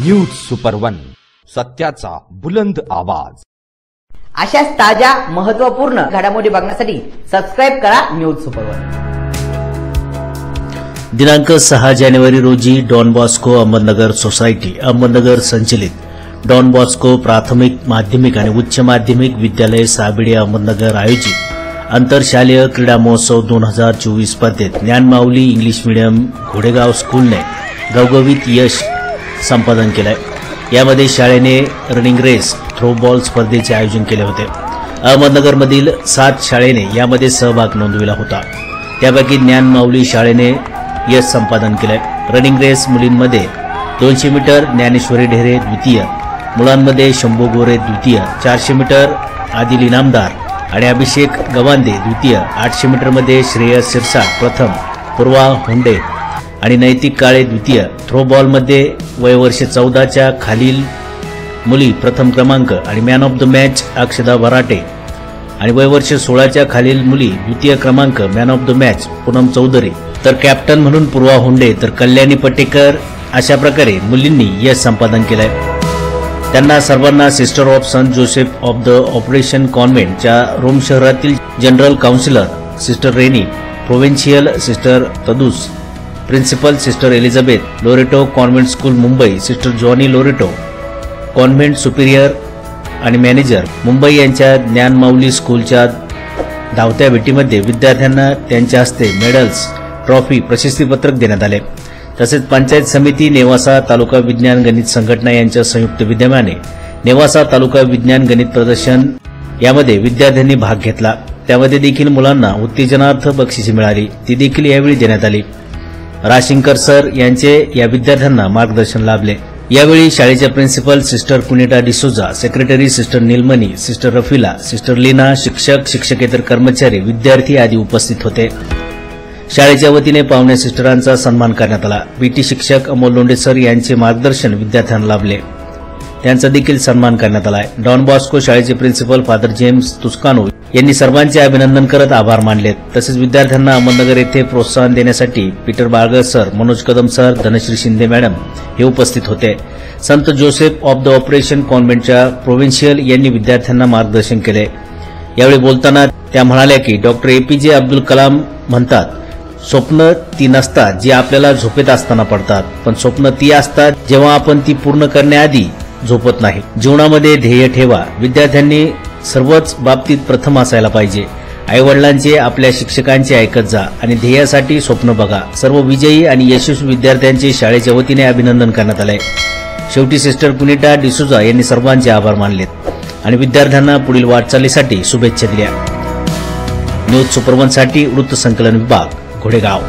News super one, सत्याचा बुलंद आवाज। अशाच ताज्या महत्त्वपूर्ण घडामोडी बघण्यासाठी सबस्क्राइब करा न्यूज सुपर वन। दिनांक 6 जानेवारी रोजी Don Bosco Ahmednagar society Ahmednagar संचलित डॉन बॉस्को प्राथमिक माध्यमिक आणि उच्च माध्यमिक विद्यालय साबिडे अहमदनगर आयोजित आंतरशालेय क्रीडा महोत्सव 2024 स्पर्धेत ज्ञानमाऊली इंग्लिश मीडियम घोडेगाव स्कूलने घवघवीत यश संपादन केले। यामध्ये शाळेने रनिंग रेस, थ्रो बॉल स्पर्धेचे आयोजन केले होते। अहमदनगरमधील 7 शाळेने यामध्ये सहभाग नोंदविला होता। त्यापैकी ज्ञानमाऊली शाळेने यश संपादन केले। रनिंग रेस मुलींमध्ये 200 मीटर ज्ञानेश्वरी ढेरे द्वितीय, मुलांमध्ये शंभू गोरे द्वितीय, 400 मीटर आदिल इनामदार आणि अभिषेक गवांदे द्वितीय, 800 मीटरमध्ये श्रेयस शिरसाट प्रथम, पूर्वा होंडे आणि नैतिक काळे द्वितीय, थ्रो बॉलमध्ये वयवर्ष 14च्या खालील मुली प्रथम क्रमांक आणि मॅन ऑफ द मॅच अक्षदा वराटे आणि वयवर्ष 16च्या खालील मुली द्वितीय क्रमांक, man of the match Poonam Chaudhary, तर कॅप्टन म्हणून पूर्वा होंडे तर कल्याणी पटेकर अशा प्रकारे मुलींनी यश संपादन केले। त्यांना सर्वांना सिस्टर ऑफ संत जोसेफ ऑफ द ऑपरेशन कॉन्व्हेंटच्या रोम शहरातील general councillor sister Renee, provincial sister तदूस, principal sister Elizabeth, Loreto convent school Mumbai sister Johnny Loreto, convent superior आणि मॅनेजर मुंबई यांच्या ज्ञानमाऊली स्कूलच्या धावत्या भेटीमध्ये विद्यार्थ्यांना त्यांच्या हस्ते मेडल्स, ट्रॉफी, प्रशस्तीपत्रक देण्यात आले। तसेच पंचायत समिती, नेवासा तालुका विज्ञान गणित संघटना यांच्या संयुक्त विद्यमाने नेवासा तालुका विज्ञान गणित प्रदर्शन यामध्ये विद्यार्थ्यांनी भाग घेतला। त्यामध्ये देखील मुलांना उत्तेजनार्थ बक्षिसे मिळाली, ती देखील यावेळी देण्यात आली। राशिंकर सर यांचे या विद्यार्थ्यांना मार्गदर्शन लाभले। यावेळी शाळेच्या प्रिन्सिपल सिस्टर कुनिटा D'Souza, secretary sister Neelmani, sister रफिला, सिस्टर लीना, शिक्षक, शिक्षकेतर कर्मचारी, विद्यार्थी आदी उपस्थित होते। शाळेच्या वतीने पाहुण्या सिस्टरांचा सन्मान करण्यात आला। पीटी शिक्षक अमोल लोंढे सर यांचे मार्गदर्शन विद्यार्थ्यांना लाभले, त्यांचा देखील सन्मान करण्यात आला। डॉन बॉस्को शाळेचे प्रिन्सिपल फादर जेम्स तुस्कानो यांनी सर्वांचे अभिनंदन करत आभार मानले। तसेच विद्यार्थ्यांना अहमदनगर येथे प्रोत्साहन देण्यासाठी पीटर बाळगर sir, Manoj Kadam sir, Dhanashree Shinde madam हे उपस्थित होते। संत जोसेफ ऑफ द ऑपरेशन कॉन्व्हेंटच्या प्रोव्हिन्शियल यांनी विद्यार्थ्यांना मार्गदर्शन केले। यावेळी बोलताना त्या म्हणाल्या की डॉक्टर APJ अब्दुल कलाम म्हणतात, स्वप्न ती नसतात जी आपल्याला झोपेत असताना पडतात, पण स्वप्न ती असतात जेव्हा आपण ती पूर्ण करण्याआधी झोपत नाही। जीवनामध्ये ध्येय ठेवा। विद्यार्थ्यांनी सर्वच बाबतीत प्रथम असायला पाहिजे। आईवडिलांचे, आपल्या शिक्षकांचे ऐकत जा आणि ध्येयासाठी स्वप्न बघा। सर्व विजयी आणि यशस्वी विद्यार्थ्यांचे शाळेच्या वतीने अभिनंदन करण्यात आले। शेवटी सिस्टर कुनिटा डिसोजा यांनी सर्वांचे आभार मानलेत आणि विद्यार्थ्यांना पुढील वाटचालीसाठी शुभेच्छा दिल्या। न्यूज सुपर वन साठी वृत्त संकलन विभाग, घोडेगाव।